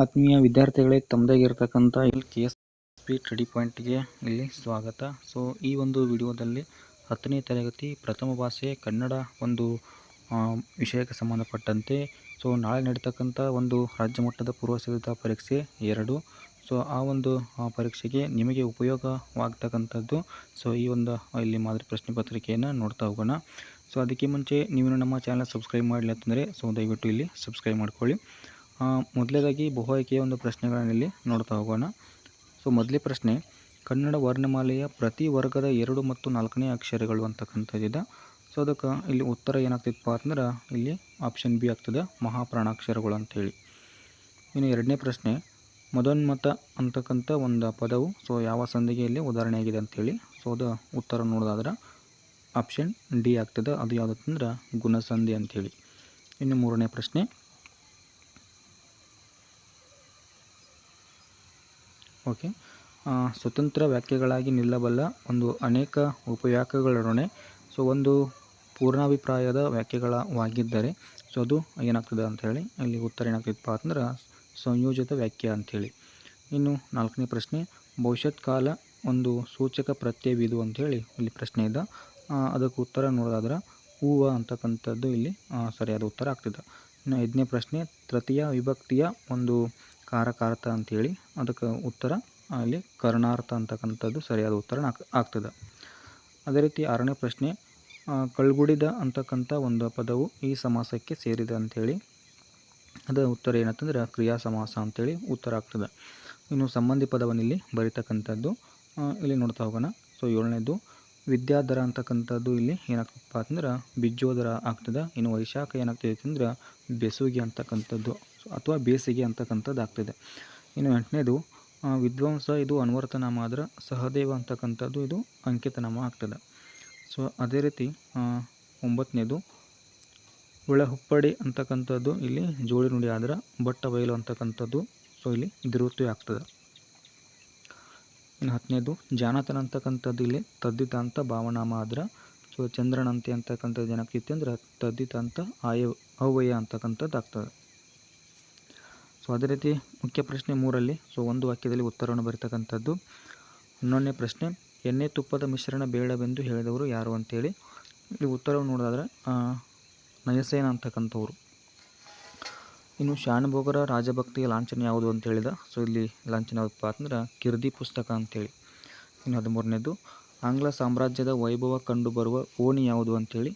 ಆತ್ಮೀಯ ವಿದ್ಯಾರ್ಥಿಗಳೇ, ತಮ್ಮದಾಗಿರ್ತಕ್ಕಂಥ KSP study ಪಾಯಿಂಟ್ಗೆ ಇಲ್ಲಿ ಸ್ವಾಗತ. ಸೊ ಈ ಒಂದು ವಿಡಿಯೋದಲ್ಲಿ 10ನೇ ತರಗತಿ ಪ್ರಥಮ ಭಾಷೆ ಕನ್ನಡ ಒಂದು ವಿಷಯಕ್ಕೆ ಸಂಬಂಧಪಟ್ಟಂತೆ ಸೊ ನಾಳೆ ನಡೀತಕ್ಕಂಥ ಒಂದು ರಾಜ್ಯ ಮಟ್ಟದ ಪೂರ್ವ ಸಿದ್ಧತಾ ಪರೀಕ್ಷೆ 2. ಸೊ ಆ ಒಂದು ಪರೀಕ್ಷೆಗೆ ನಿಮಗೆ ಉಪಯೋಗವಾಗ್ತಕ್ಕಂಥದ್ದು ಸೊ ಈ ಒಂದು ಇಲ್ಲಿ ಮಾದರಿ ಪ್ರಶ್ನೆ ಪತ್ರಿಕೆಯನ್ನು ನೋಡ್ತಾ ಹೋಗೋಣ. ಸೊ ಅದಕ್ಕೆ ಮುಂಚೆ ನೀವು ನಮ್ಮ ಚಾನಲ್ ಸಬ್ಸ್ಕ್ರೈಬ್ ಮಾಡಲಿ ಅಂತಂದರೆ ಸೊ ದಯವಿಟ್ಟು ಇಲ್ಲಿ ಸಬ್ಸ್ಕ್ರೈಬ್ ಮಾಡ್ಕೊಳ್ಳಿ. ಮೊದಲೇದಾಗಿ ಬಹು ಆಯ್ಕೆಯ ಒಂದು ಪ್ರಶ್ನೆಗಳನ್ನು ಇಲ್ಲಿ ನೋಡ್ತಾ ಹೋಗೋಣ. ಸೊ ಮೊದಲೇ ಪ್ರಶ್ನೆ, ಕನ್ನಡ ವರ್ಣಮಾಲೆಯ ಪ್ರತಿ ವರ್ಗದ 2 ಮತ್ತು 4ನೇ ಅಕ್ಷರಗಳು ಅಂತಕ್ಕಂಥದ್ದಿದೆ. ಸೊ ಅದಕ್ಕೆ ಇಲ್ಲಿ ಉತ್ತರ ಏನಾಗ್ತಿತ್ತಪ್ಪ ಅಂದ್ರೆ ಇಲ್ಲಿ ಆಪ್ಷನ್ ಬಿ ಆಗ್ತದೆ, ಮಹಾಪ್ರಾಣಾಕ್ಷರಗಳು ಅಂಥೇಳಿ. ಇನ್ನು ಎರಡನೇ ಪ್ರಶ್ನೆ, ಮದೋನ್ಮತ್ತ ಅಂತಕ್ಕಂಥ ಒಂದು ಪದವು ಸೊ ಯಾವ ಸಂಧಿಗೆಯಲ್ಲಿ ಉದಾಹರಣೆಯಾಗಿದೆ ಅಂಥೇಳಿ. ಸೊ ಅದು ಉತ್ತರ ನೋಡೋದಾದ್ರೆ ಆಪ್ಷನ್ ಡಿ ಆಗ್ತದೆ, ಅದು ಯಾವುದಂದ್ರೆ ಗುಣಸಂಧಿ ಅಂಥೇಳಿ. ಇನ್ನು ಮೂರನೇ ಪ್ರಶ್ನೆ, ಓಕೆ, ಸ್ವತಂತ್ರ ವ್ಯಾಖ್ಯೆಗಳಾಗಿ ನಿಲ್ಲಬಲ್ಲ ಒಂದು ಅನೇಕ ಉಪವ್ಯಾಖ್ಯೆಗಳೊಡನೆ ಸೊ ಒಂದು ಪೂರ್ಣಾಭಿಪ್ರಾಯದ ವ್ಯಾಖ್ಯೆಗಳವಾಗಿದ್ದರೆ ಸೊ ಅದು ಏನಾಗ್ತದೆ ಅಂಥೇಳಿ. ಇಲ್ಲಿ ಉತ್ತರ ಏನಾಗ್ತಿತ್ತಪ್ಪ ಅಂದ್ರೆ ಸಂಯೋಜಿತ ವ್ಯಾಖ್ಯೆ ಅಂಥೇಳಿ. ಇನ್ನು ನಾಲ್ಕನೇ ಪ್ರಶ್ನೆ, ಭವಿಷ್ಯತ್ ಕಾಲ ಒಂದು ಸೂಚಕ ಪ್ರತ್ಯಯವಿದು ಅಂಥೇಳಿ ಇಲ್ಲಿ ಪ್ರಶ್ನೆ ಇದೆ. ಅದಕ್ಕೆ ಉತ್ತರ ನೋಡೋದಾದ್ರೆ ಹೂವ ಅಂತಕ್ಕಂಥದ್ದು ಇಲ್ಲಿ ಸರಿಯಾದ ಉತ್ತರ ಆಗ್ತದೆ. ಇನ್ನು ಐದನೇ ಪ್ರಶ್ನೆ, ತೃತೀಯ ವಿಭಕ್ತಿಯ ಒಂದು ಕಾರಕಾರ್ಥ ಅಂಥೇಳಿ. ಅದಕ್ಕೆ ಉತ್ತರ ಅಲ್ಲಿ ಕರ್ಣಾರ್ಥ ಅಂತಕ್ಕಂಥದ್ದು ಸರಿಯಾದ ಉತ್ತರ ಆಗ್ತದೆ. ಅದೇ ರೀತಿ ಆರನೇ ಪ್ರಶ್ನೆ, ಕಳ್ಗುಡಿದ ಅಂತಕ್ಕಂಥ ಒಂದು ಪದವು ಈ ಸಮಾಸಕ್ಕೆ ಸೇರಿದೆ ಅಂಥೇಳಿ. ಅದರ ಉತ್ತರ ಏನಂತಂದ್ರೆ ಕ್ರಿಯಾ ಸಮಾಸ ಅಂಥೇಳಿ ಉತ್ತರ ಆಗ್ತದೆ. ಇನ್ನು ಸಂಬಂಧಿ ಪದವನ್ನು ಇಲ್ಲಿ ಬರೀತಕ್ಕಂಥದ್ದು ಇಲ್ಲಿ ನೋಡ್ತಾ ಹೋಗೋಣ. ಸೊ ಏಳನೇದು, ವಿದ್ಯಾಧರ ಅಂತಕ್ಕಂಥದ್ದು ಇಲ್ಲಿ ಏನಾಗ್ತದಪ್ಪ ಅಂದ್ರೆ ಬಿಜ್ಜೋದರ ಆಗ್ತದೆ. ಇನ್ನು ವೈಶಾಖ ಏನಾಗ್ತದೆ ಅಂದ್ರೆ ಬೆಸುಗೆ ಅಂತಕ್ಕಂಥದ್ದು ಅಥವಾ ಬೇಸಿಗೆ ಅಂತಕ್ಕಂಥದ್ದು ಆಗ್ತದೆ. ಇನ್ನು ಎಂಟನೇದು, ವಿದ್ವಾಂಸ ಇದು ಅನ್ವರ್ತನಾಮ ಆದ್ರೆ ಸಹದೇವ ಅಂತಕ್ಕಂಥದ್ದು ಇದು ಅಂಕಿತನಾಮ ಆಗ್ತದೆ. ಸೊ ಅದೇ ರೀತಿ ಒಂಬತ್ತನೇದು, ಹುಪ್ಪಡಿ ಅಂತಕ್ಕಂಥದ್ದು ಇಲ್ಲಿ ಜೋಡಿ ನುಡಿ ಆದ್ರೆ ಬಟ್ಟ ಬಯಲು ಅಂತಕ್ಕಂಥದ್ದು ಸೊ ಇಲ್ಲಿ ದ್ವಿರುಕ್ತಿ ಆಗ್ತದೆ. ಇನ್ನು ಹತ್ತನೇದು, ಜಾನತನ ಅಂತಕ್ಕಂಥದ್ದು ಇಲ್ಲಿ ತದ್ದಿತಾಂತ ಭಾವನಾಮ ಆದ್ರೆ ಸೊ ಚಂದ್ರನಂತೆ ಅಂತಕ್ಕಂಥದ್ದು ಏನಾಗ್ತಿತ್ತು ಅಂದ್ರೆ ತದ್ದಿತಾಂತ ಅವ್ಯಯ ಅಂತಕ್ಕಂಥದ್ದು ಆಗ್ತದೆ. ಸೊ ಅದೇ ರೀತಿ ಮುಖ್ಯ ಪ್ರಶ್ನೆ 3ರಲ್ಲಿ ಸೊ ಒಂದು ವಾಕ್ಯದಲ್ಲಿ ಉತ್ತರವನ್ನು ಬರೀತಕ್ಕಂಥದ್ದು. 11ನೇ ಪ್ರಶ್ನೆ, ಎಣ್ಣೆ ತುಪ್ಪದ ಮಿಶ್ರಣ ಬೇಡವೆಂದು ಹೇಳಿದವರು ಯಾರು ಅಂತೇಳಿ. ಇಲ್ಲಿ ಉತ್ತರವನ್ನು ನೋಡೋದಾದ್ರೆ ನಯಸೇನ ಅಂತಕ್ಕಂಥವ್ರು. ಇನ್ನು ಶಾನುಭೋಗರ ರಾಜಭಕ್ತಿಯ ಲಾಂಛನ ಯಾವುದು ಅಂತ ಹೇಳಿದ. ಸೊ ಇಲ್ಲಿ ಲಾಂಛನ ಯಾವುದಪ್ಪ ಅಂದ್ರೆ ಕಿರ್ದಿ ಪುಸ್ತಕ ಅಂತೇಳಿ. ಇನ್ನು 13ನೇದು, ಆಂಗ್ಲ ಸಾಮ್ರಾಜ್ಯದ ವೈಭವ ಕಂಡುಬರುವ ಓಣಿ ಯಾವುದು ಅಂಥೇಳಿ.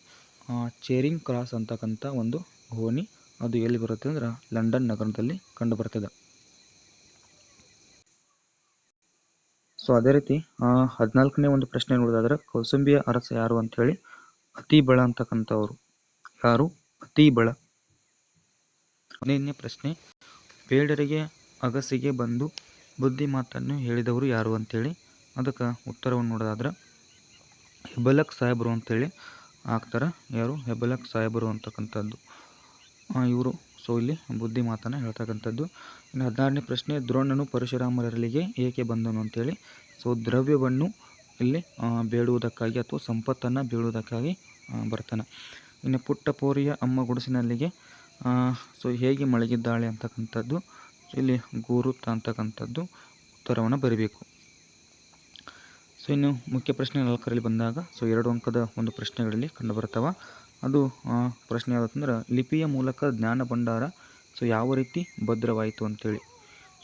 ಚೇರಿಂಗ್ ಕ್ರಾಸ್ ಅಂತಕ್ಕಂಥ ಒಂದು ಓಣಿ, ಅದು ಎಲ್ಲಿ ಬರುತ್ತೆ ಅಂದ್ರೆ ಲಂಡನ್ ನಗರದಲ್ಲಿ ಕಂಡು ಬರ್ತದೆ. ಸೊ ಅದೇ ರೀತಿ 14ನೇ ಒಂದು ಪ್ರಶ್ನೆ ನೋಡೋದಾದ್ರೆ ಕೌಸುಂಬಿಯ ಅರಸ ಯಾರು ಅಂಥೇಳಿ. ಅತಿಬಳ ಅಂತಕ್ಕಂಥವ್ರು. ಯಾರು? ಅತಿಬಳ. 15ನೇ ಪ್ರಶ್ನೆ, ಬೇಡರಿಗೆ ಅಗಸಿಗೆ ಬಂದು ಬುದ್ಧಿ ಮಾತನ್ನು ಹೇಳಿದವರು ಯಾರು ಅಂತೇಳಿ. ಅದಕ್ಕೆ ಉತ್ತರವನ್ನು ನೋಡೋದಾದ್ರೆ ಹೆಬಲಕ್ ಸಾಹೇಬರು ಅಂತೇಳಿ ಆಗ್ತಾರೆ. ಯಾರು? ಹೆಬಲಕ್ ಸಾಹೇಬರು ಅಂತಕ್ಕಂಥದ್ದು ಇವರು ಸೊ ಇಲ್ಲಿ ಬುದ್ಧಿ ಮಾತನ್ನು ಹೇಳ್ತಕ್ಕಂಥದ್ದು. ಇನ್ನು 16ನೇ ಪ್ರಶ್ನೆ, ದ್ರೋಣನು ಪರಶುರಾಮರಲ್ಲಿಗೆ ಏಕೆ ಬಂದನು ಅಂತೇಳಿ. ಸೊ ದ್ರವ್ಯವನ್ನು ಇಲ್ಲಿ ಬೇಡುವುದಕ್ಕಾಗಿ ಅಥವಾ ಸಂಪತ್ತನ್ನು ಬೇಡುವುದಕ್ಕಾಗಿ ಬರ್ತಾನೆ. ಇನ್ನು ಪುಟ್ಟ ಪೋರಿಯ ಅಮ್ಮ ಗುಡಿಸಿನಲ್ಲಿಗೆ ಸೊ ಹೇಗೆ ಮಲಗಿದ್ದಾಳೆ ಅಂತಕ್ಕಂಥದ್ದು ಇಲ್ಲಿ ಗುರುತ ಅಂತಕ್ಕಂಥದ್ದು ಉತ್ತರವನ್ನು ಬರೀಬೇಕು. ಸೊ ಇನ್ನು ಮುಖ್ಯ ಪ್ರಶ್ನೆ 4ರಲ್ಲಿ ಬಂದಾಗ ಸೊ 2 ಅಂಕದ ಒಂದು ಪ್ರಶ್ನೆಗಳಲ್ಲಿ ಕಂಡುಬರ್ತವೆ. ಅದು ಪ್ರಶ್ನೆ ಯಾವುದಂದ್ರೆ ಲಿಪಿಯ ಮೂಲಕ ಜ್ಞಾನ ಭಂಡಾರ ಸೊ ಯಾವ ರೀತಿ ಭದ್ರವಾಯಿತು ಅಂತೇಳಿ.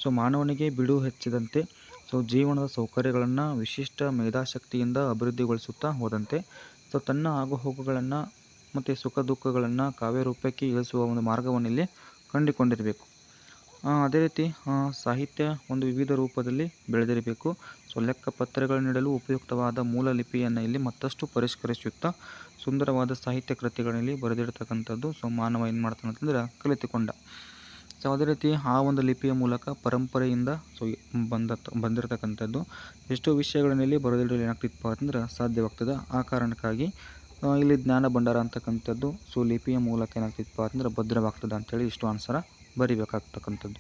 ಸೊ ಮಾನವನಿಗೆ ಬಿಡುವು ಹೆಚ್ಚಿದಂತೆ ಸೊ ಜೀವನದ ಸೌಕರ್ಯಗಳನ್ನು ವಿಶಿಷ್ಟ ಮೇಧಾಶಕ್ತಿಯಿಂದ ಅಭಿವೃದ್ಧಿಗೊಳಿಸುತ್ತಾ ಹೋದಂತೆ ಸೊ ತನ್ನ ಆಗುಹೋಗುಗಳನ್ನು ಮತ್ತು ಸುಖ ದುಃಖಗಳನ್ನು ಕಾವ್ಯರೂಪಕ್ಕೆ ಇಳಿಸುವ ಒಂದು ಮಾರ್ಗವನ್ನು ಇಲ್ಲಿ ಕಂಡುಕೊಂಡಿರಬೇಕು. ಅದೇ ರೀತಿ ಸಾಹಿತ್ಯ ಒಂದು ವಿವಿಧ ರೂಪದಲ್ಲಿ ಬೆಳೆದಿರಬೇಕು. ಸೊ ಲೆಕ್ಕ ಪತ್ರಗಳು ನೀಡಲು ಉಪಯುಕ್ತವಾದ ಮೂಲ ಲಿಪಿಯನ್ನು ಇಲ್ಲಿ ಮತ್ತಷ್ಟು ಪರಿಷ್ಕರಿಸುತ್ತಾ ಸುಂದರವಾದ ಸಾಹಿತ್ಯ ಕೃತಿಗಳಲ್ಲಿ ಬರೆದಿರ್ತಕ್ಕಂಥದ್ದು ಸೊ ಮಾನವ ಏನು ಮಾಡ್ತಾನೆ ಅಂತಂದ್ರೆ ಕಲಿತುಕೊಂಡ. ಸೊ ಅದೇ ರೀತಿ ಆ ಒಂದು ಲಿಪಿಯ ಮೂಲಕ ಪರಂಪರೆಯಿಂದ ಸೊ ಬಂದಿರತಕ್ಕಂಥದ್ದು ಎಷ್ಟೋ ವಿಷಯಗಳಲ್ಲಿ ಬರೆದಿಡಲು ಏನಾಗ್ತಿತ್ತಪ್ಪ ಅಂತಂದ್ರೆ ಸಾಧ್ಯವಾಗ್ತದೆ. ಆ ಕಾರಣಕ್ಕಾಗಿ ಇಲ್ಲಿ ಜ್ಞಾನ ಭಂಡಾರ ಅಂತಕ್ಕಂಥದ್ದು ಸೊ ಲಿಪಿಯ ಮೂಲಕ ಏನಾಗ್ತಿತ್ತಪ್ಪ ಅಂತಂದ್ರೆ ಭದ್ರವಾಗ್ತದೆ ಅಂಥೇಳಿ ಇಷ್ಟು ಆನ್ಸರ ಬರಿಬೇಕಾಗ್ತಕ್ಕಂಥದ್ದು.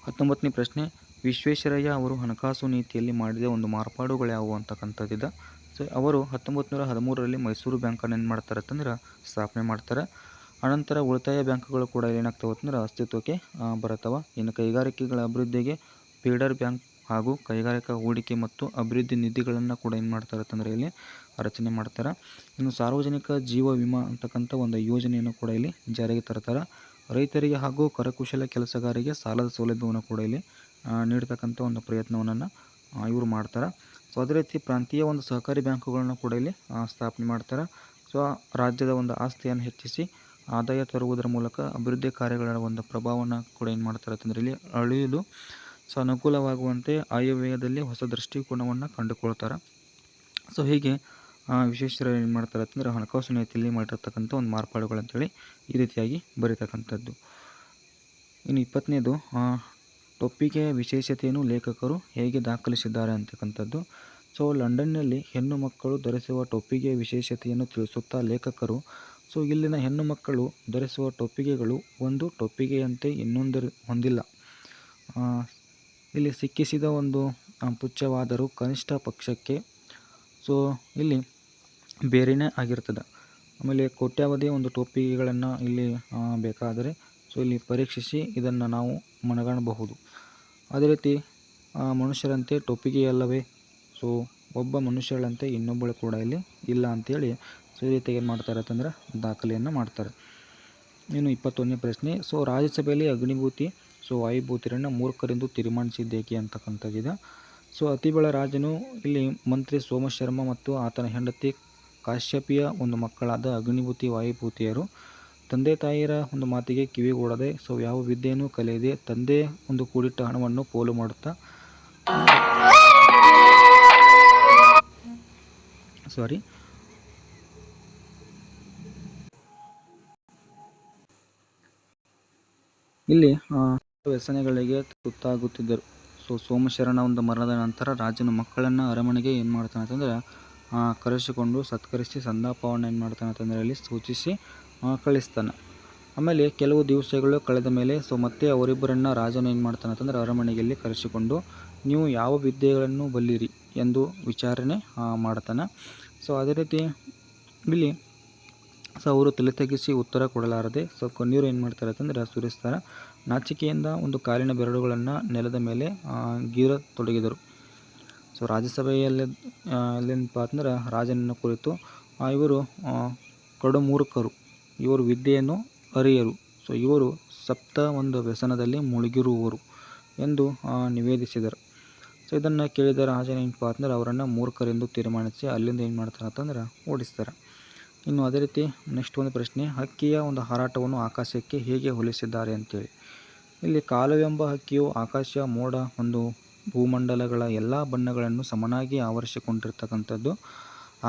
19ನೇ ಪ್ರಶ್ನೆ, ವಿಶ್ವೇಶ್ವರಯ್ಯ ಅವರು ಹಣಕಾಸು ನೀತಿಯಲ್ಲಿ ಮಾಡಿದ ಒಂದು ಮಾರ್ಪಾಡುಗಳು ಯಾವುವು ಅಂತಕ್ಕಂಥದ್ದಿದೆ. ಸೊ ಅವರು 1913ರಲ್ಲಿ ಮೈಸೂರು ಬ್ಯಾಂಕನ್ನು ಏನು ಮಾಡ್ತಾರೆ ಅಂತಂದ್ರೆ ಸ್ಥಾಪನೆ ಮಾಡ್ತಾರೆ. ಅನಂತರ ಉಳಿತಾಯ ಬ್ಯಾಂಕ್ಗಳು ಕೂಡ ಏನಾಗ್ತವೆ ಅಂತಂದ್ರೆ ಅಸ್ತಿತ್ವಕ್ಕೆ ಬರುತ್ತವೆ. ಇನ್ನು ಕೈಗಾರಿಕೆಗಳ ಅಭಿವೃದ್ಧಿಗೆ ಫೀಡರ್ ಬ್ಯಾಂಕ್ ಹಾಗೂ ಕೈಗಾರಿಕಾ ಹೂಡಿಕೆ ಮತ್ತು ಅಭಿವೃದ್ಧಿ ನಿಧಿಗಳನ್ನು ಕೂಡ ಏನು ಮಾಡ್ತಾರೆ ಅಂತಂದರೆ ಇಲ್ಲಿ ರಚನೆ ಮಾಡ್ತಾರೆ. ಇನ್ನು ಸಾರ್ವಜನಿಕ ಜೀವ ವಿಮಾ ಅಂತಕ್ಕಂಥ ಒಂದು ಯೋಜನೆಯನ್ನು ಕೂಡ ಇಲ್ಲಿ ಜಾರಿಗೆ ತರ್ತಾರೆ. ರೈತರಿಗೆ ಹಾಗೂ ಕರಕುಶಲ ಕೆಲಸಗಾರರಿಗೆ ಸಾಲದ ಸೌಲಭ್ಯವನ್ನು ಕೂಡ ಇಲ್ಲಿ ನೀಡ್ತಕ್ಕಂಥ ಒಂದು ಪ್ರಯತ್ನವನ್ನು ಇವರು ಮಾಡ್ತಾರೆ. ಸೊ ಅದೇ ರೀತಿ ಪ್ರಾಂತೀಯ ಒಂದು ಸಹಕಾರಿ ಬ್ಯಾಂಕುಗಳನ್ನು ಕೂಡ ಇಲ್ಲಿ ಸ್ಥಾಪನೆ ಮಾಡ್ತಾರೆ. ಸೊ ರಾಜ್ಯದ ಒಂದು ಆಸ್ತಿಯನ್ನು ಹೆಚ್ಚಿಸಿ ಆದಾಯ ತರುವುದರ ಮೂಲಕ ಅಭಿವೃದ್ಧಿ ಕಾರ್ಯಗಳ ಒಂದು ಪ್ರಭಾವವನ್ನು ಕೂಡ ಏನು ಮಾಡ್ತಾರೆ ಅಂತಂದರೆ ಇಲ್ಲಿ ಅಳೆಯಲು ಸೊ ಅನುಕೂಲವಾಗುವಂತೆ ಆಯವ್ಯಯದಲ್ಲಿ ಹೊಸ ದೃಷ್ಟಿಕೋನವನ್ನು ಕಂಡುಕೊಳ್ತಾರೆ. ಸೊ ಹೀಗೆ ವಿಶೇಷರು ಏನು ಮಾಡ್ತಾರೆ ಅಂತಂದರೆ ಹಣಕಾಸು ನೀತಿಯಲ್ಲಿ ಮಾಡಿರ್ತಕ್ಕಂಥ ಒಂದು ಮಾರ್ಪಾಡುಗಳಂತೇಳಿ ಈ ರೀತಿಯಾಗಿ ಬರೀತಕ್ಕಂಥದ್ದು. ಇನ್ನು 20ನೇದು ಟೊಪ್ಪಿಗೆಯ ವಿಶೇಷತೆಯನ್ನು ಲೇಖಕರು ಹೇಗೆ ದಾಖಲಿಸಿದ್ದಾರೆ ಅಂತಕ್ಕಂಥದ್ದು. ಸೊ ಲಂಡನ್ನಲ್ಲಿ ಹೆಣ್ಣು ಮಕ್ಕಳು ಧರಿಸುವ ಟೊಪ್ಪಿಗೆಯ ವಿಶೇಷತೆಯನ್ನು ತಿಳಿಸುತ್ತಾ ಲೇಖಕರು ಸೊ ಇಲ್ಲಿನ ಹೆಣ್ಣು ಮಕ್ಕಳು ಧರಿಸುವ ಟೊಪ್ಪಿಗೆಗಳು ಒಂದು ಟೊಪ್ಪಿಗೆಯಂತೆ ಇನ್ನೊಂದು ಹೊಂದಿಲ್ಲ. ಇಲ್ಲಿ ಸಿಕ್ಕಿಸಿದ ಒಂದು ಪುಚ್ಛವಾದರೂ ಕನಿಷ್ಠ ಪಕ್ಷಕ್ಕೆ ಸೊ ಇಲ್ಲಿ ಬೇರೆಯೇ ಆಗಿರ್ತದೆ. ಆಮೇಲೆ ಕೋಟ್ಯಾವಧಿಯ ಒಂದು ಟೋಪಿಗೆಗಳನ್ನು ಇಲ್ಲಿ ಬೇಕಾದರೆ ಸೊ ಇಲ್ಲಿ ಪರೀಕ್ಷಿಸಿ ಇದನ್ನು ನಾವು ಮನಗಾಣಬಹುದು. ಅದೇ ರೀತಿ ಮನುಷ್ಯರಂತೆ ಟೊಪ್ಪಿಗೆಯಲ್ಲವೇ ಸೊ ಒಬ್ಬ ಮನುಷ್ಯರಂತೆ ಇನ್ನೊಬ್ಬಳು ಕೂಡ ಇಲ್ಲಿ ಇಲ್ಲ ಅಂಥೇಳಿ ಸೊ ಈ ರೀತಿ ಏನು ಮಾಡ್ತಾರೆ ಅಂತಂದ್ರೆ ದಾಖಲೆಯನ್ನು ಮಾಡ್ತಾರೆ. ಇನ್ನು 21ನೇ ಪ್ರಶ್ನೆ. ಸೊ ರಾಜ್ಯಸಭೆಯಲ್ಲಿ ಅಗ್ನಿಭೂತಿ ಸೊ ವಾಯುಭೂತಿಯನ್ನು ಮೂರ್ಖರೆಂದು ತೀರ್ಮಾನಿಸಿದ್ದೇಕೆ ಅಂತಕ್ಕಂಥದ್ದಿದೆ. ಸೊ ಅತಿಬಳ ರಾಜನು ಇಲ್ಲಿ ಮಂತ್ರಿ ಸೋಮಶರ್ಮ ಮತ್ತು ಆತನ ಹೆಂಡತಿ ಕಾಶ್ಯಪಿಯ ಒಂದು ಮಕ್ಕಳಾದ ಅಗ್ನಿಭೂತಿ ವಾಯುಭೂತಿಯರು ತಂದೆ ತಾಯಿಯರ ಒಂದು ಮಾತಿಗೆ ಕಿವಿಗೂಡದೆ ಸೊ ಯಾವ ವಿದ್ಯೆಯನ್ನು ಕಲಿಯದೆ ತಂದೆ ಒಂದು ಕೂಡಿಟ್ಟ ಹಣವನ್ನು ಪೋಲು ಮಾಡುತ್ತಾ ಇಲ್ಲಿ ವ್ಯಸನಗಳಿಗೆ ತುತ್ತಾಗುತ್ತಿದ್ದರು. ಸೊ ಸೋಮಶೇರನ ಒಂದು ಮರಣದ ನಂತರ ರಾಜನ ಮಕ್ಕಳನ್ನು ಅರಮನೆಗೆ ಏನು ಮಾಡ್ತಾನೆ ಅಂತಂದರೆ ಕರೆಸಿಕೊಂಡು ಸತ್ಕರಿಸಿ ಸಂತಾಪವನ್ನು ಏನು ಮಾಡ್ತಾನೆ ಅಂತಂದರೆ ಅಲ್ಲಿ ಸೂಚಿಸಿ ಕಳಿಸ್ತಾನೆ. ಆಮೇಲೆ ಕೆಲವು ದಿವಸಗಳು ಕಳೆದ ಮೇಲೆ ಸೊ ಮತ್ತೆ ಅವರಿಬ್ಬರನ್ನು ರಾಜನು ಏನು ಮಾಡ್ತಾನೆ ಅಂತಂದರೆ ಅರಮನೆಯಲ್ಲಿ ಕರೆಸಿಕೊಂಡು ನೀವು ಯಾವ ವಿದ್ಯೆಗಳನ್ನು ಬಲ್ಲಿರಿ ಎಂದು ವಿಚಾರಣೆ ಮಾಡ್ತಾನೆ. ಸೊ ಅದೇ ರೀತಿ ಇಲ್ಲಿ ಸೊ ಅವರು ತಲೆ ತಗ್ಗಿಸಿ ಉತ್ತರ ಕೊಡಲಾರದೆ ಸೊ ಕಣ್ಣೀರು ಏನು ಮಾಡ್ತಾರೆ ಅಂತಂದರೆ ಸುರಿಸ್ತಾರೆ. ನಾಚಿಕೆಯಿಂದ ಒಂದು ಕಾಲಿನ ಬೆರಳುಗಳನ್ನು ನೆಲದ ಮೇಲೆ ಗೀರತೊಡಗಿದರು. ಸೊ ರಾಜ್ಯಸಭೆಯಲ್ಲಿ ಎಲ್ಲಿಂದಪ್ಪ ಅಂತಂದ್ರೆ ರಾಜನನ್ನು ಕುರಿತು ಇವರು ಕಡುಮೂರ್ಖರು, ಇವರು ವಿದ್ಯೆಯನ್ನು ಅರಿಯರು, ಸೊ ಇವರು ಸಪ್ತ ಒಂದು ವ್ಯಸನದಲ್ಲಿ ಮುಳುಗಿರುವವರು ಎಂದು ನಿವೇದಿಸಿದರು. ಸೊ ಇದನ್ನು ಕೇಳಿದ ರಾಜನ ಏನಪ್ಪ ಅಂತಂದ್ರೆ ಅವರನ್ನು ಮೂರ್ಖರೆಂದು ತೀರ್ಮಾನಿಸಿ ಅಲ್ಲಿಂದ ಏನು ಮಾಡ್ತಾರೆ ಅಂತಂದ್ರೆ ಓಡಿಸ್ತಾರೆ. ಇನ್ನು ಅದೇ ರೀತಿ ನೆಕ್ಸ್ಟ್ ಒಂದು ಪ್ರಶ್ನೆ. ಹಕ್ಕಿಯ ಒಂದು ಹಾರಾಟವನ್ನು ಆಕಾಶಕ್ಕೆ ಹೇಗೆ ಹೋಲಿಸಿದ್ದಾರೆ ಅಂತೇಳಿ. ಇಲ್ಲಿ ಕಾಲವೆಂಬ ಹಕ್ಕಿಯು ಆಕಾಶ, ಮೋಡ, ಒಂದು ಭೂಮಂಡಲಗಳ ಎಲ್ಲ ಬಣ್ಣಗಳನ್ನು ಸಮನಾಗಿ ಆವರಿಸಿಕೊಂಡಿರ್ತಕ್ಕಂಥದ್ದು.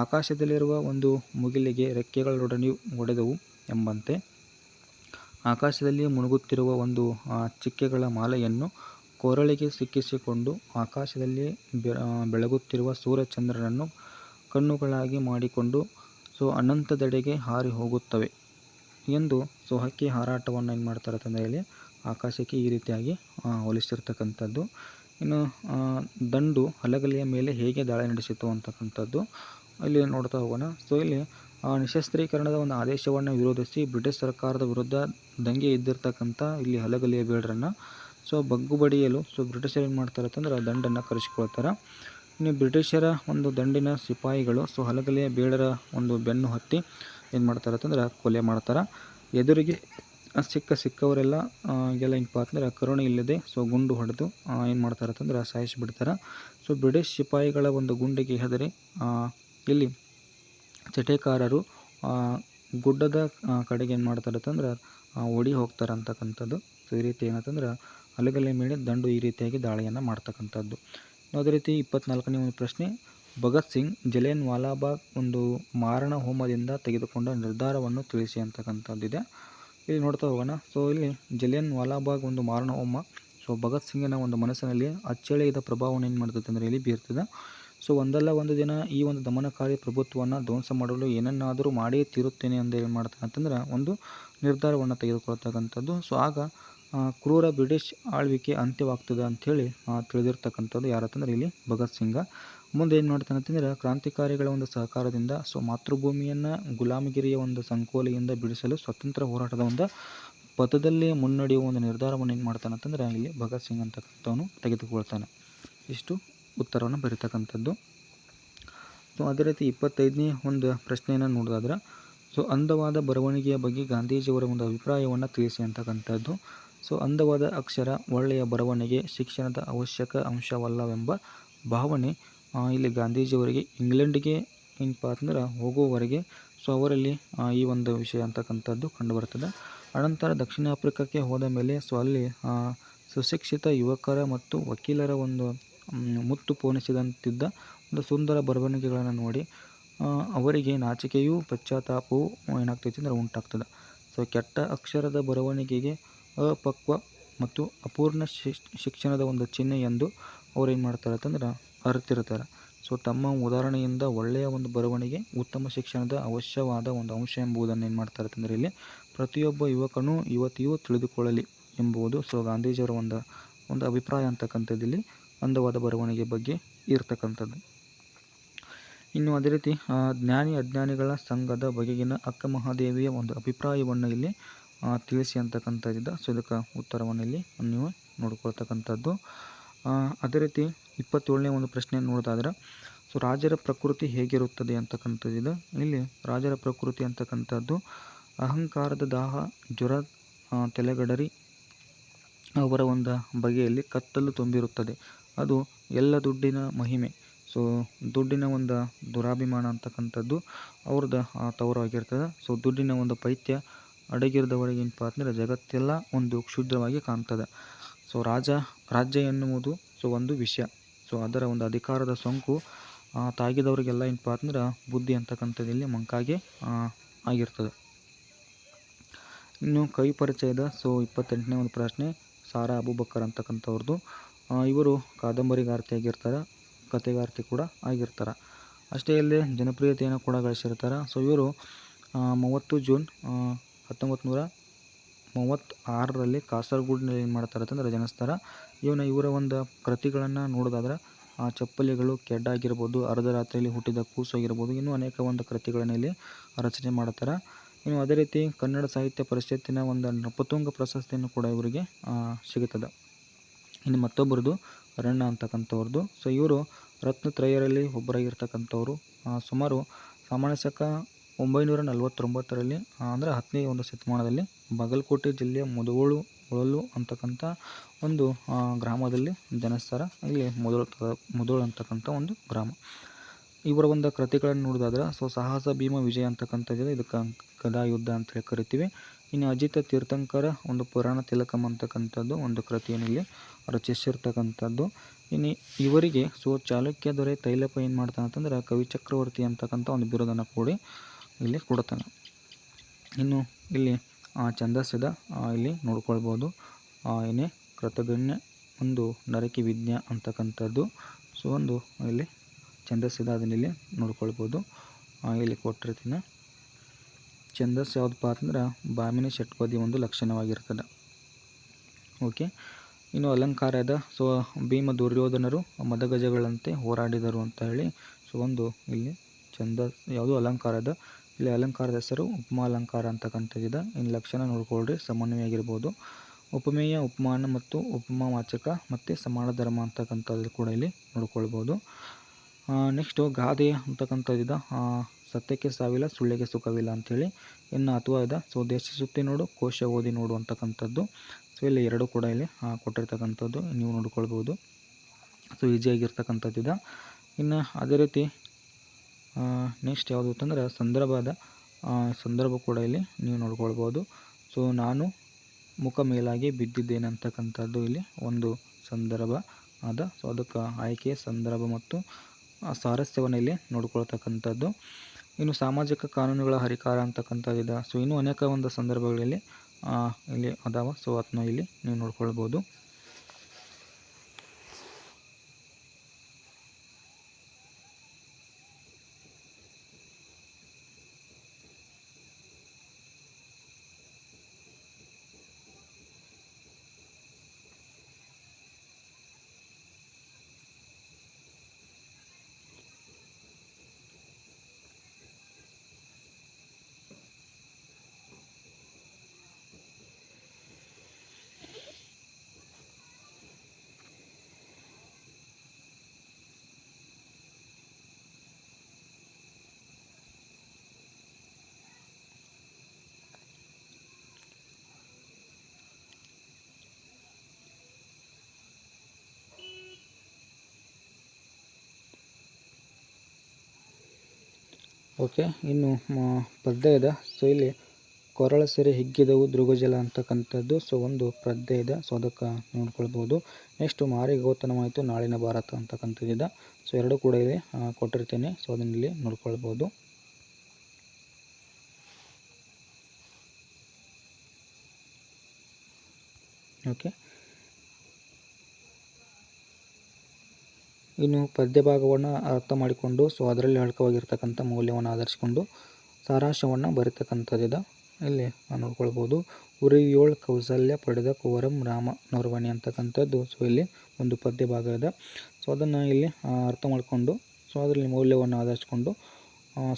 ಆಕಾಶದಲ್ಲಿರುವ ಒಂದು ಮುಗಿಲಿಗೆ ರೆಕ್ಕೆಗಳೊಡನೆ ಒಡೆದವು ಎಂಬಂತೆ ಆಕಾಶದಲ್ಲಿ ಮುಳುಗುತ್ತಿರುವ ಒಂದು ಚಿಕ್ಕೆಗಳ ಮಾಲೆಯನ್ನು ಕೊರಳಿಗೆ ಸಿಕ್ಕಿಸಿಕೊಂಡು ಆಕಾಶದಲ್ಲಿ ಬೆಳಗುತ್ತಿರುವ ಸೂರ್ಯಚಂದ್ರನನ್ನು ಕಣ್ಣುಗಳಾಗಿ ಮಾಡಿಕೊಂಡು ಸೊ ಅನಂತದೆಡೆಗೆ ಹಾರಿ ಹೋಗುತ್ತವೆ ಎಂದು ಸೊ ಹಕ್ಕಿ ಹಾರಾಟವನ್ನು ಏನು ಮಾಡ್ತಾರೆ ಅಂತಂದರೆ ಇಲ್ಲಿ ಆಕಾಶಕ್ಕೆ ಈ ರೀತಿಯಾಗಿ ಹೋಲಿಸಿರ್ತಕ್ಕಂಥದ್ದು. ಇನ್ನು ದಂಡು ಹಲಗಲಿಯ ಮೇಲೆ ಹೇಗೆ ದಾಳಿ ನಡೆಸಿತು ಅಂತಕ್ಕಂಥದ್ದು ಇಲ್ಲಿ ನೋಡ್ತಾ ಹೋಗೋಣ. ಸೊ ಇಲ್ಲಿ ನಿಶಸ್ತ್ರೀಕರಣದ ಒಂದು ಆದೇಶವನ್ನು ವಿರೋಧಿಸಿ ಬ್ರಿಟಿಷ್ ಸರ್ಕಾರದ ವಿರುದ್ಧ ದಂಗೆ ಇದ್ದಿರ್ತಕ್ಕಂಥ ಇಲ್ಲಿ ಹಲಗಲಿಯ ಬೇಡರನ್ನು ಸೊ ಬಗ್ಗು ಬಡಿಯಲು ಸೊ ಬ್ರಿಟಿಷರು ಏನು ಮಾಡ್ತಾರೆ ಅಂತಂದ್ರೆ ದಂಡನ್ನು ಕರೆಸಿಕೊಳ್ತಾರೆ. ಇನ್ನು ಬ್ರಿಟಿಷರ ಒಂದು ದಂಡಿನ ಸಿಪಾಯಿಗಳು ಸೊ ಹಲಗಲಿಯ ಬೇಡರ ಒಂದು ಬೆನ್ನು ಹತ್ತಿ ಏನು ಮಾಡ್ತಾರೆ ಅಂತಂದ್ರೆ ಕೊಲೆ ಮಾಡ್ತಾರೆ. ಎದುರಿಗೆ ಸಿಕ್ಕವರೆಲ್ಲ ಎಲ್ಲ ಏನಪ್ಪ ಅಂತಂದ್ರೆ ಕರುಣೆ ಇಲ್ಲದೆ ಸೊ ಗುಂಡು ಹೊಡೆದು ಏನು ಮಾಡ್ತಾರೆ ಅಂತಂದ್ರೆ ಸಾಯಿಸಿಬಿಡ್ತಾರೆ. ಸೊ ಬ್ರಿಟಿಷ್ ಸಿಪಾಯಿಗಳ ಒಂದು ಗುಂಡಿಗೆ ಹೆದರಿ ಇಲ್ಲಿ ಚಟೆಕಾರರು ಗುಡ್ಡದ ಕಡೆಗೆ ಏನು ಮಾಡ್ತಾರೆ ಅಂತಂದ್ರೆ ಓಡಿ ಹೋಗ್ತಾರೆ ಅಂತಕ್ಕಂಥದ್ದು. ಸೊ ಈ ರೀತಿ ಏನಂತಂದ್ರೆ ಹಲಗಲಿಯ ಮೇಲೆ ದಂಡು ಈ ರೀತಿಯಾಗಿ ದಾಳಿಯನ್ನು ಮಾಡ್ತಕ್ಕಂಥದ್ದು. ಅದೇ ರೀತಿ 24ನೇ ಒಂದು ಪ್ರಶ್ನೆ. ಭಗತ್ ಸಿಂಗ್ ಜಲಿಯನ್ ವಾಲಾಬಾಗ್ ಒಂದು ಮಾರಣ ಹೋಮದಿಂದ ತೆಗೆದುಕೊಂಡ ನಿರ್ಧಾರವನ್ನು ತಿಳಿಸಿ ಅಂತಕ್ಕಂಥದ್ದಿದೆ. ಇಲ್ಲಿ ನೋಡ್ತಾ ಹೋಗೋಣ. ಸೊ ಇಲ್ಲಿ ಜಲಿಯನ್ ವಾಲಾಬಾಗ್ ಒಂದು ಮಾರಣ ಹೋಮ ಸೊ ಭಗತ್ ಸಿಂಗನ ಒಂದು ಮನಸ್ಸಿನಲ್ಲಿ ಅಚ್ಚಳಿಯದ ಪ್ರಭಾವವನ್ನು ಏನು ಮಾಡ್ತದೆ ಅಂದರೆ ಇಲ್ಲಿ ಬೀರ್ತದೆ. ಸೊ ಒಂದಲ್ಲ ಒಂದು ದಿನ ಈ ಒಂದು ದಮನಕಾರಿ ಪ್ರಭುತ್ವವನ್ನು ಧ್ವಂಸ ಮಾಡಲು ಏನನ್ನಾದರೂ ಮಾಡಿಯೇ ತೀರುತ್ತೇನೆ ಅಂತ ಏನು ಮಾಡ್ತಾನೆ ಅಂತಂದ್ರೆ ಒಂದು ನಿರ್ಧಾರವನ್ನು ತೆಗೆದುಕೊಳ್ತಕ್ಕಂಥದ್ದು. ಸೊ ಆಗ ಕ್ರೂರ ಬ್ರಿಟಿಷ್ ಆಳ್ವಿಕೆ ಅಂತ್ಯವಾಗ್ತದೆ ಅಂಥೇಳಿ ತಿಳಿದಿರ್ತಕ್ಕಂಥದ್ದು ಯಾರಂತಂದ್ರೆ ಇಲ್ಲಿ ಭಗತ್ ಸಿಂಗ. ಮುಂದೆ ಏನು ಮಾಡ್ತಾನೆ ಅಂತಂದರೆ ಕ್ರಾಂತಿಕಾರಿಗಳ ಒಂದು ಸಹಕಾರದಿಂದ ಮಾತೃಭೂಮಿಯನ್ನು ಗುಲಾಮಗಿರಿಯ ಒಂದು ಸಂಕೋಲೆಯಿಂದ ಬಿಡಿಸಲು ಸ್ವತಂತ್ರ ಹೋರಾಟದ ಒಂದು ಪಥದಲ್ಲಿ ಮುನ್ನಡೆಯುವ ಒಂದು ನಿರ್ಧಾರವನ್ನು ಏನು ಮಾಡ್ತಾನೆ ಅಂತಂದರೆ ಇಲ್ಲಿ ಭಗತ್ ಸಿಂಗ್ ಅಂತಕ್ಕಂಥವನು ತೆಗೆದುಕೊಳ್ತಾನೆ. ಇಷ್ಟು ಉತ್ತರವನ್ನು ಬರೀತಕ್ಕಂಥದ್ದು. ಅದೇ ರೀತಿ 25ನೇ ಒಂದು ಪ್ರಶ್ನೆಯನ್ನು ನೋಡೋದಾದ್ರೆ ಅಂದವಾದ ಬರವಣಿಗೆಯ ಬಗ್ಗೆ ಗಾಂಧೀಜಿಯವರ ಒಂದು ಅಭಿಪ್ರಾಯವನ್ನು ತಿಳಿಸಿ ಅಂತಕ್ಕಂಥದ್ದು. ಅಂದವಾದ ಅಕ್ಷರ ಒಳ್ಳೆಯ ಬರವಣಿಗೆ ಶಿಕ್ಷಣದ ಅವಶ್ಯಕ ಅಂಶವಲ್ಲವೆಂಬ ಭಾವನೆ ಇಲ್ಲಿ ಗಾಂಧೀಜಿಯವರಿಗೆ ಇಂಗ್ಲೆಂಡಿಗೆ ಏನಪ್ಪ ಅಂತಂದ್ರೆ ಹೋಗುವವರೆಗೆ ಅವರಲ್ಲಿ ಈ ಒಂದು ವಿಷಯ ಅಂತಕ್ಕಂಥದ್ದು ಕಂಡುಬರ್ತದೆ. ಅನಂತರ ದಕ್ಷಿಣ ಆಫ್ರಿಕಾಕ್ಕೆ ಹೋದ ಮೇಲೆ ಅಲ್ಲಿ ಸುಶಿಕ್ಷಿತ ಯುವಕರ ಮತ್ತು ವಕೀಲರ ಒಂದು ಮುತ್ತು ಪೋಣಿಸಿದಂತಿದ್ದ ಒಂದು ಸುಂದರ ಬರವಣಿಗೆಗಳನ್ನು ನೋಡಿ ಅವರಿಗೆ ನಾಚಿಕೆಯೂ ಪಶ್ಚಾತ್ತಾಪವೂ ಏನಾಗ್ತೈತಿ ಅಂದರೆ ಉಂಟಾಗ್ತದೆ. ಕೆಟ್ಟ ಅಕ್ಷರದ ಬರವಣಿಗೆಗೆ ಅಪಕ್ವ ಮತ್ತು ಅಪೂರ್ಣ ಶಿಕ್ಷಣದ ಒಂದು ಚಿಹ್ನೆ ಎಂದು ಅವ್ರು ಏನು ಮಾಡ್ತಾರೆ ಅಂತಂದ್ರೆ ಅರಿತಿರ್ತಾರೆ. ತಮ್ಮ ಉದಾಹರಣೆಯಿಂದ ಒಳ್ಳೆಯ ಒಂದು ಬರವಣಿಗೆ ಉತ್ತಮ ಶಿಕ್ಷಣದ ಅವಶ್ಯವಾದ ಒಂದು ಅಂಶ ಎಂಬುದನ್ನು ಏನು ಮಾಡ್ತಾರೆ ಅಂತಂದರೆ ಇಲ್ಲಿ ಪ್ರತಿಯೊಬ್ಬ ಯುವಕನೂ ಯುವತಿಯೂ ತಿಳಿದುಕೊಳ್ಳಲಿ ಎಂಬುದು ಗಾಂಧೀಜಿಯವರ ಒಂದು ಅಭಿಪ್ರಾಯ ಅಂತಕ್ಕಂಥದ್ದು ಇಲ್ಲಿ ಅಂದವಾದ ಬರವಣಿಗೆ ಬಗ್ಗೆ ಇರ್ತಕ್ಕಂಥದ್ದು. ಇನ್ನು ಅದೇ ರೀತಿ ಜ್ಞಾನಿ ಅಜ್ಞಾನಿಗಳ ಸಂಘದ ಬಗೆಗಿನ ಅಕ್ಕ ಮಹಾದೇವಿಯ ಒಂದು ಅಭಿಪ್ರಾಯವನ್ನು ಇಲ್ಲಿ ತಿಳಿಸಿ ಅಂತಕ್ಕಂಥದ್ದಿದೆ. ಇದಕ್ಕೆ ಉತ್ತರವನ್ನು ಇಲ್ಲಿ ನೀವು ನೋಡ್ಕೊಳ್ತಕ್ಕಂಥದ್ದು. ಅದೇ ರೀತಿ 27ನೇ ಒಂದು ಪ್ರಶ್ನೆಯನ್ನು ನೋಡೋದಾದ್ರೆ ರಾಜರ ಪ್ರಕೃತಿ ಹೇಗಿರುತ್ತದೆ ಅಂತಕ್ಕಂಥದ್ದಿದೆ. ಇಲ್ಲಿ ರಾಜರ ಪ್ರಕೃತಿ ಅಂತಕ್ಕಂಥದ್ದು ಅಹಂಕಾರದ ದಾಹ, ಜ್ವರ, ತಲೆಗಡರಿ ಅವರ ಒಂದು ಬಗೆಯಲ್ಲಿ ಕತ್ತಲು ತುಂಬಿರುತ್ತದೆ. ಅದು ಎಲ್ಲ ದುಡ್ಡಿನ ಮಹಿಮೆ. ದುಡ್ಡಿನ ಒಂದು ದುರಾಭಿಮಾನ ಅಂತಕ್ಕಂಥದ್ದು ಅವ್ರದ್ದು ತವರಾಗಿರ್ತದೆ. ದುಡ್ಡಿನ ಒಂದು ಪೈತ್ಯ ಅಡಗಿರಿದವರಿಗೆ ಏನಪ್ಪ ಅಂದರೆ ಜಗತ್ತೆಲ್ಲ ಒಂದು ಕ್ಷುದ್ರವಾಗಿ ಕಾಣ್ತದೆ. ರಾಜ್ಯ ಎನ್ನುವುದು ಒಂದು ವಿಷಯ. ಅದರ ಒಂದು ಅಧಿಕಾರದ ಸೋಂಕು ತಾಗಿದವರಿಗೆಲ್ಲ ಏನಪ್ಪ ಅಂದ್ರೆ ಬುದ್ಧಿ ಅಂತಕ್ಕಂಥದ್ದು ಇಲ್ಲಿ ಮಂಕಾಗೆ ಆಗಿರ್ತದೆ. ಇನ್ನು ಕವಿ ಪರಿಚಯದ 28ನೇ ಒಂದು ಪ್ರಶ್ನೆ ಸಾರಾ ಅಬೂಬಕ್ಕರ್ ಅಂತಕ್ಕಂಥವ್ರದ್ದು. ಇವರು ಕಾದಂಬರಿಗಾರ್ತಿ ಆಗಿರ್ತಾರೆ, ಕಥೆಗಾರ್ತಿ ಕೂಡ ಆಗಿರ್ತಾರೆ. ಅಷ್ಟೇ ಅಲ್ಲದೆ ಜನಪ್ರಿಯತೆಯನ್ನು ಕೂಡ ಗಳಿಸಿರ್ತಾರೆ. ಇವರು 30 ಜೂನ್ 1936ರಲ್ಲಿ ಕಾಸರಗೋಡಿನಲ್ಲಿ ಏನು ಮಾಡ್ತಾರೆ ಅಂತಂದ್ರೆ ಜನಿಸ್ತಾರೆ. ಇವರ ಒಂದು ಕೃತಿಗಳನ್ನು ನೋಡೋದಾದ್ರೆ ಚಪ್ಪಲಿಗಳು, ಕೆಡ್ಡ ಆಗಿರ್ಬೋದು, ಅರ್ಧರಾತ್ರಿಯಲ್ಲಿ ಹುಟ್ಟಿದ ಕೂಸು ಆಗಿರ್ಬೋದು, ಇನ್ನೂ ಅನೇಕ ಒಂದು ಕೃತಿಗಳನ್ನು ಇಲ್ಲಿ ರಚನೆ ಮಾಡ್ತಾರೆ. ಇನ್ನು ಅದೇ ರೀತಿ ಕನ್ನಡ ಸಾಹಿತ್ಯ ಪರಿಷತ್ತಿನ ಒಂದು ನೃಪತುಂಗ ಪ್ರಶಸ್ತಿಯನ್ನು ಕೂಡ ಇವರಿಗೆ ಸಿಗುತ್ತದೆ. ಇನ್ನು ಮತ್ತೊಬ್ಬರದು ರಣ್ಣ ಅಂತಕ್ಕಂಥವ್ರದ್ದು. ಇವರು ರತ್ನತ್ರಯರಲ್ಲಿ ಒಬ್ಬರಾಗಿರ್ತಕ್ಕಂಥವ್ರು. ಸುಮಾರು ಸಾಮಾನ್ಯ ಶಕ 949ರಲ್ಲಿ ಅಂದರೆ 10ನೇ ಒಂದು ಶತಮಾನದಲ್ಲಿ ಬಾಗಲಕೋಟೆ ಜಿಲ್ಲೆಯ ಮುಧೋಳು ಅಂತಕ್ಕಂಥ ಒಂದು ಗ್ರಾಮದಲ್ಲಿ ಜನಿಸ್ತಾರೆ. ಇಲ್ಲಿ ಮುಧೋಳು ಅಂತಕ್ಕಂಥ ಒಂದು ಗ್ರಾಮ. ಇವರ ಒಂದು ಕೃತಿಗಳನ್ನು ನೋಡೋದಾದ್ರೆ ಸಾಹಸ ಭೀಮ ವಿಜಯ ಅಂತಕ್ಕಂಥದ್ದು ಇದಕ್ಕೆ ಗದಾಯುದ್ಧ ಅಂತೇಳಿ ಕರಿತೀವಿ. ಇನ್ನು ಅಜಿತ ತೀರ್ಥಂಕರ ಒಂದು ಪುರಾಣ ತಿಲಕಂ ಅಂತಕ್ಕಂಥದ್ದು ಒಂದು ಕೃತಿಯನ್ನು ಇಲ್ಲಿ ರಚಿಸಿರ್ತಕ್ಕಂಥದ್ದು. ಇನ್ನು ಇವರಿಗೆ ಚಾಲುಕ್ಯ ದೊರೆ ತೈಲಪ ಏನು ಮಾಡ್ತಾನೆ ಅಂತಂದ್ರೆ ಕವಿ ಚಕ್ರವರ್ತಿ ಅಂತಕ್ಕಂಥ ಒಂದು ಬಿರುದನ್ನು ಕೂಡಿ ಇಲ್ಲಿ ಕೊಡ್ತಾನೆ. ಇನ್ನು ಇಲ್ಲಿ ಛಂದಸ್ಸಿದ ಇಲ್ಲಿ ನೋಡ್ಕೊಳ್ಬೋದು. ಏನೇ ಕೃತಗಣ್ಯ ಒಂದು ನರಕಿ ವಿಜ್ಞ ಅಂತಕ್ಕಂಥದ್ದು ಒಂದು ಇಲ್ಲಿ ಛಂದಸ್ಸಿದ ಅದನ್ನಿಲ್ಲಿ ನೋಡ್ಕೊಳ್ಬೋದು. ಇಲ್ಲಿ ಕೊಟ್ಟಿರ್ತೀನಿ. ಛಂದಸ್ಸು ಯಾವುದಪ್ಪ ಅಂತಂದ್ರೆ ಭಾಮಿನಿ ಷಟ್ಪದಿ ಒಂದು ಲಕ್ಷಣವಾಗಿರ್ತದೆ. ಓಕೆ. ಇನ್ನು ಅಲಂಕಾರದ ಭೀಮ ದುರ್ಯೋಧನರು ಮದಗಜಗಳಂತೆ ಹೋರಾಡಿದರು ಅಂತ ಹೇಳಿ ಒಂದು ಇಲ್ಲಿ ಯಾವುದು ಅಲಂಕಾರದ ಇಲ್ಲಿ ಅಲಂಕಾರದ ಹೆಸರು ಉಪಮಾಲಂಕಾರ ಅಂತಕ್ಕಂಥದ್ದಿದೆ. ಇನ್ನು ಲಕ್ಷಣ ನೋಡ್ಕೊಳ್ರಿ, ಸಮನ್ವಯ ಆಗಿರ್ಬೋದು, ಉಪಮೇಯ, ಉಪಮಾನ ಮತ್ತು ಉಪಮಾವಾಚಕ ಮತ್ತು ಸಮಾನ ಧರ್ಮ ಅಂತಕ್ಕಂಥದ್ದು ಕೂಡ ಇಲ್ಲಿ ನೋಡ್ಕೊಳ್ಬೋದು. ನೆಕ್ಸ್ಟು ಗಾದೆ ಅಂತಕ್ಕಂಥದ್ದಿದೆ. ಸತ್ಯಕ್ಕೆ ಸಾವಿಲ್ಲ, ಸುಳ್ಳಿಗೆ ಸುಖವಿಲ್ಲ ಅಂಥೇಳಿ. ಇನ್ನು ಅಥವಾ ಇದೆ ದೇಶ ಸುತ್ತಿ ನೋಡು, ಕೋಶ ಓದಿ ನೋಡು ಅಂತಕ್ಕಂಥದ್ದು. ಇಲ್ಲಿ ಎರಡು ಕೂಡ ಇಲ್ಲಿ ಕೊಟ್ಟಿರ್ತಕ್ಕಂಥದ್ದು ನೀವು ನೋಡ್ಕೊಳ್ಬೋದು. ಈಸಿಯಾಗಿರ್ತಕ್ಕಂಥದ್ದಿದೆ. ಇನ್ನು ಅದೇ ರೀತಿ ನೆಕ್ಸ್ಟ್ ಯಾವುದು ಅಂತಂದ್ರೆ ಸಂದರ್ಭ ಕೂಡ ಇಲ್ಲಿ ನೀವು ನೋಡ್ಕೊಳ್ಬೋದು. ನಾನು ಮುಖ ಮೇಲಾಗಿ ಬಿದ್ದಿದ್ದೇನೆ ಅಂತಕ್ಕಂಥದ್ದು ಇಲ್ಲಿ ಒಂದು ಸಂದರ್ಭ ಅದ. ಅದಕ್ಕೆ ಆಯ್ಕೆ, ಸಂದರ್ಭ ಮತ್ತು ಸಾರಸ್ಯವನ್ನು ಇಲ್ಲಿ ನೋಡ್ಕೊಳ್ತಕ್ಕಂಥದ್ದು. ಇನ್ನು ಸಾಮಾಜಿಕ ಕಾನೂನುಗಳ ಹರಿಕಾರ ಅಂತಕ್ಕಂಥದ್ದಿದೆ. ಇನ್ನೂ ಅನೇಕ ಒಂದು ಸಂದರ್ಭಗಳಲ್ಲಿ ಇಲ್ಲಿ ಅದಾವ. ಅದನ್ನ ಇಲ್ಲಿ ನೀವು ನೋಡ್ಕೊಳ್ಬೋದು. ಓಕೆ, ಇನ್ನು ಪದ್ಯ ಇದೆ. ಸೊ ಇಲ್ಲಿ ಕೊರಳ ಸೆರೆ ಹಿಗ್ಗಿದವು ದೃಗಜಲ ಅಂತಕ್ಕಂಥದ್ದು ಒಂದು ಪದ್ಯ ಇದೆ. ಸೊ ಅದಕ್ಕೆ ನೋಡ್ಕೊಳ್ಬೋದು. ನೆಕ್ಸ್ಟು ಮಾರಿಗೋತನವಾಯಿತು ನಾಳಿನ ಭಾರತ ಅಂತಕ್ಕಂಥದ್ದಿದೆ. ಸೊ ಎರಡು ಕೂಡ ಇಲ್ಲಿ ಕೊಟ್ಟಿರ್ತೇನೆ. ಸೊ ಅದನ್ನಿಲ್ಲಿ ನೋಡ್ಕೊಳ್ಬೋದು. ಓಕೆ, ಇನ್ನು ಪದ್ಯ ಭಾಗವನ್ನು ಅರ್ಥ ಮಾಡಿಕೊಂಡು ಸೊ ಅದರಲ್ಲಿ ಅಡಕವಾಗಿರ್ತಕ್ಕಂಥ ಮೌಲ್ಯವನ್ನು ಆಧರಿಸಿಕೊಂಡು ಸಾರಾಂಶವನ್ನು ಬರೀತಕ್ಕಂಥದ್ದಿದೆ. ಇಲ್ಲಿ ನೋಡ್ಕೊಳ್ಬೋದು. ಉರಿಯೋಳ್ ಕೌಸಲ್ಯ ಪಡೆದ ಕುವರಂ ರಾಮ ನೌರ್ವಣಿ ಅಂತಕ್ಕಂಥದ್ದು ಸೊ ಇಲ್ಲಿ ಒಂದು ಪದ್ಯ ಭಾಗ ಇದೆ. ಸೊ ಅದನ್ನು ಇಲ್ಲಿ ಅರ್ಥ ಮಾಡಿಕೊಂಡು ಸೊ ಅದರಲ್ಲಿ ಮೌಲ್ಯವನ್ನು ಆಧರಿಸಿಕೊಂಡು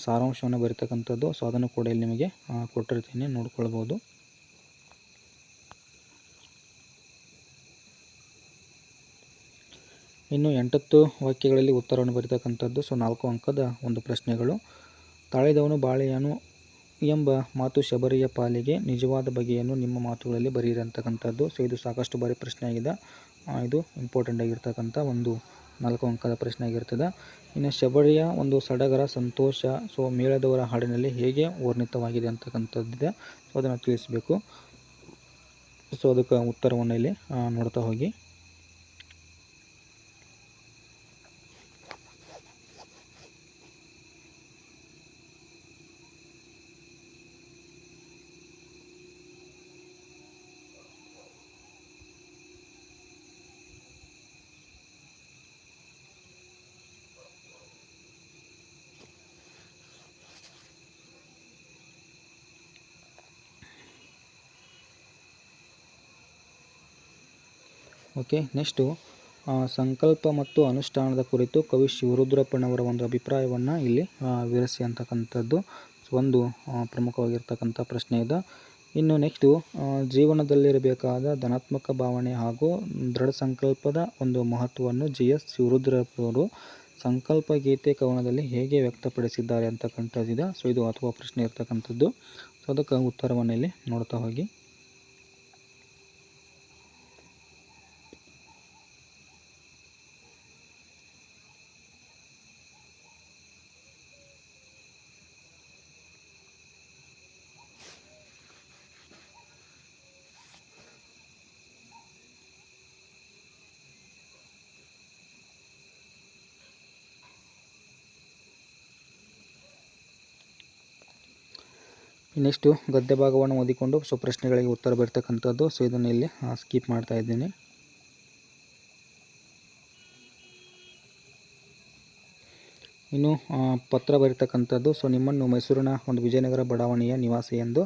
ಸಾರಾಂಶವನ್ನು ಬರೀತಕ್ಕಂಥದ್ದು. ಸೊ ಅದನ್ನು ಕೂಡ ಇಲ್ಲಿ ನಿಮಗೆ ಕೊಟ್ಟಿರ್ತೀನಿ, ನೋಡ್ಕೊಳ್ಬೋದು. ಇನ್ನು 8 ವಾಕ್ಯಗಳಲ್ಲಿ ಉತ್ತರವನ್ನು ಬರೀತಕ್ಕಂಥದ್ದು. ಸೊ 4 ಅಂಕದ ಒಂದು ಪ್ರಶ್ನೆಗಳು. ತಾಳಿದವನು ಬಾಳೆಯನು ಎಂಬ ಮಾತು ಶಬರಿಯ ಪಾಲಿಗೆ ನಿಜವಾದ ಬಗೆಯನ್ನು ನಿಮ್ಮ ಮಾತುಗಳಲ್ಲಿ ಬರೆಯಿರಿ ಅಂತಕ್ಕಂಥದ್ದು. ಸೊ ಇದು ಸಾಕಷ್ಟು ಬಾರಿ ಪ್ರಶ್ನೆ ಆಗಿದೆ. ಇದು ಇಂಪಾರ್ಟೆಂಟ್ ಆಗಿರ್ತಕ್ಕಂಥ ಒಂದು 4 ಅಂಕದ ಪ್ರಶ್ನೆ ಆಗಿರ್ತದೆ. ಇನ್ನು ಶಬರಿಯ ಒಂದು ಸಡಗರ, ಸಂತೋಷ ಸೊ ಮೇಳದವರ ಹಾಡಿನಲ್ಲಿ ಹೇಗೆ ವರ್ಣಿತವಾಗಿದೆ ಅಂತಕ್ಕಂಥದ್ದಿದೆ. ಸೊ ಅದನ್ನು ತಿಳಿಸಬೇಕು. ಸೊ ಅದಕ್ಕೆ ಉತ್ತರವನ್ನು ಇಲ್ಲಿ ನೋಡ್ತಾ ಹೋಗಿ. ಓಕೆ, ನೆಕ್ಸ್ಟು ಸಂಕಲ್ಪ ಮತ್ತು ಅನುಷ್ಠಾನದ ಕುರಿತು ಕವಿ ಶಿವರುದ್ರಪ್ಪನವರ ಒಂದು ಅಭಿಪ್ರಾಯವನ್ನು ಇಲ್ಲಿ ವಿವರಿಸಿ ಅಂತಕ್ಕಂಥದ್ದು ಒಂದು ಪ್ರಮುಖವಾಗಿರ್ತಕ್ಕಂಥ ಪ್ರಶ್ನೆ ಇದೆ. ಇನ್ನು ನೆಕ್ಸ್ಟು ಜೀವನದಲ್ಲಿರಬೇಕಾದ ಧನಾತ್ಮಕ ಭಾವನೆ ಹಾಗೂ ದೃಢ ಸಂಕಲ್ಪದ ಒಂದು ಮಹತ್ವವನ್ನು GS ಶಿವರುದ್ರಪ್ಪನವರು ಸಂಕಲ್ಪ ಗೀತೆ ಕವನದಲ್ಲಿ ಹೇಗೆ ವ್ಯಕ್ತಪಡಿಸಿದ್ದಾರೆ ಅಂತಕ್ಕಂಥದ್ದಿದೆ. ಸೊ ಇದು ಅಥವಾ ಪ್ರಶ್ನೆ ಇರ್ತಕ್ಕಂಥದ್ದು. ಸೊ ಅದಕ್ಕೆ ಉತ್ತರವನ್ನು ಇಲ್ಲಿ ನೋಡ್ತಾ ಹೋಗಿ. ನೆಕ್ಸ್ಟು ಗದ್ಯ ಭಾಗವನ್ನು ಓದಿಕೊಂಡು ಸೊ ಪ್ರಶ್ನೆಗಳಿಗೆ ಉತ್ತರ ಬರ್ತಕ್ಕಂಥದ್ದು. ಸೊ ಇದನ್ನು ಇಲ್ಲಿ ಸ್ಕಿಪ್ ಮಾಡ್ತಾ ಇದ್ದೀನಿ. ಇನ್ನು ಪತ್ರ ಬರೀತಕ್ಕಂಥದ್ದು. ಸೊ ನಿಮ್ಮನ್ನು ಮೈಸೂರಿನ ಒಂದು ವಿಜಯನಗರ ಬಡಾವಣೆಯ ನಿವಾಸಿ ಎಂದು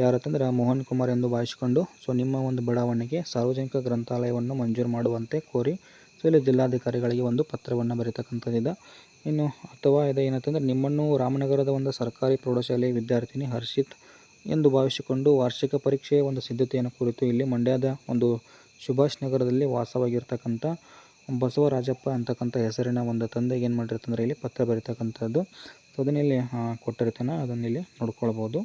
ಯಾರಂತಂದ್ರೆ ಮೋಹನ್ ಕುಮಾರ್ ಎಂದು ಭಾವಿಸಿಕೊಂಡು ಸೊ ನಿಮ್ಮ ಒಂದು ಬಡಾವಣೆಗೆ ಸಾರ್ವಜನಿಕ ಗ್ರಂಥಾಲಯವನ್ನು ಮಂಜೂರು ಮಾಡುವಂತೆ ಕೋರಿ ಸೊ ಇಲ್ಲಿ ಜಿಲ್ಲಾಧಿಕಾರಿಗಳಿಗೆ ಒಂದು ಪತ್ರವನ್ನು ಬರೀತಕ್ಕಂಥದ್ದಿದೆ. ಇನ್ನು ಅಥವಾ ಇದು ಏನಂತಂದರೆ ನಿಮ್ಮನ್ನು ರಾಮನಗರದ ಒಂದು ಸರ್ಕಾರಿ ಪ್ರೌಢಶಾಲೆಯ ವಿದ್ಯಾರ್ಥಿನಿ ಹರ್ಷಿತ್ ಎಂದು ಭಾವಿಸಿಕೊಂಡು ವಾರ್ಷಿಕ ಪರೀಕ್ಷೆಯ ಒಂದು ಸಿದ್ಧತೆಯನ್ನು ಕುರಿತು ಇಲ್ಲಿ ಮಂಡ್ಯದ ಒಂದು ಸುಭಾಷ್ ನಗರದಲ್ಲಿ ವಾಸವಾಗಿರ್ತಕ್ಕಂಥ ಬಸವರಾಜಪ್ಪ ಅಂತಕ್ಕಂಥ ಹೆಸರಿನ ಒಂದು ತಂದೆಗೆ ಏನು ಮಾಡಿರ್ತಂದ್ರೆ ಇಲ್ಲಿ ಪತ್ರ ಬರೀತಕ್ಕಂಥದ್ದು. ಸೊ ಅದನ್ನಿಲ್ಲಿ ಕೊಟ್ಟಿರ್ತಾನೆ, ಅದನ್ನಿಲ್ಲಿ ನೋಡ್ಕೊಳ್ಬೋದು.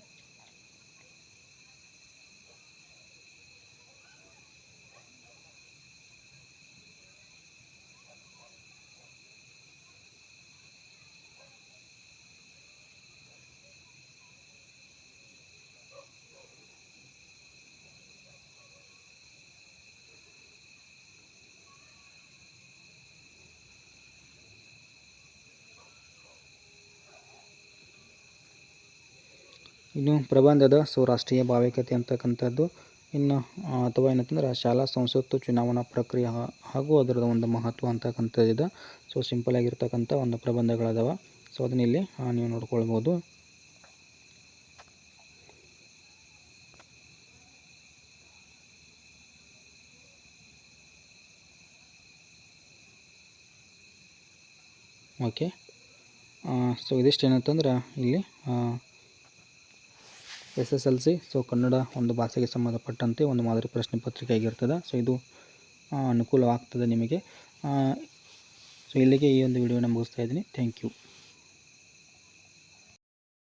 ಇನ್ನು ಪ್ರಬಂಧದ ಸೊ ರಾಷ್ಟ್ರೀಯ ಭಾವೈಕ್ಯತೆ ಅಂತಕ್ಕಂಥದ್ದು. ಇನ್ನು ಅಥವಾ ಏನಂತಂದ್ರೆ ಶಾಲಾ ಸಂಸತ್ತು ಚುನಾವಣಾ ಪ್ರಕ್ರಿಯೆ ಹಾಗೂ ಅದರ ಒಂದು ಮಹತ್ವ ಅಂತಕ್ಕಂಥದ್ದಿದೆ. ಸೊ ಸಿಂಪಲ್ ಆಗಿರ್ತಕ್ಕಂಥ ಒಂದು ಪ್ರಬಂಧಗಳದಾವ. ಸೊ ಅದನ್ನ ಇಲ್ಲಿ ನೀವು ನೋಡ್ಕೊಳ್ಬೋದು. ಓಕೆ, ಸೊ ಇದಿಷ್ಟು ಏನಂತಂದ್ರೆ ಇಲ್ಲಿ SSLC ಸೊ ಕನ್ನಡ ಒಂದು ಭಾಷೆಗೆ ಸಂಬಂಧಪಟ್ಟಂತೆ ಒಂದು ಮಾದರಿ ಪ್ರಶ್ನೆ ಪತ್ರಿಕೆ ಆಗಿರ್ತದೆ. ಸೊ ಇದು ಅನುಕೂಲವಾಗ್ತದೆ ನಿಮಗೆ. ಸೊ ಇಲ್ಲಿಗೆ ಈ ಒಂದು ವಿಡಿಯೋನ ಮುಗಿಸ್ತಾ ಇದ್ದೀನಿ. Thank you.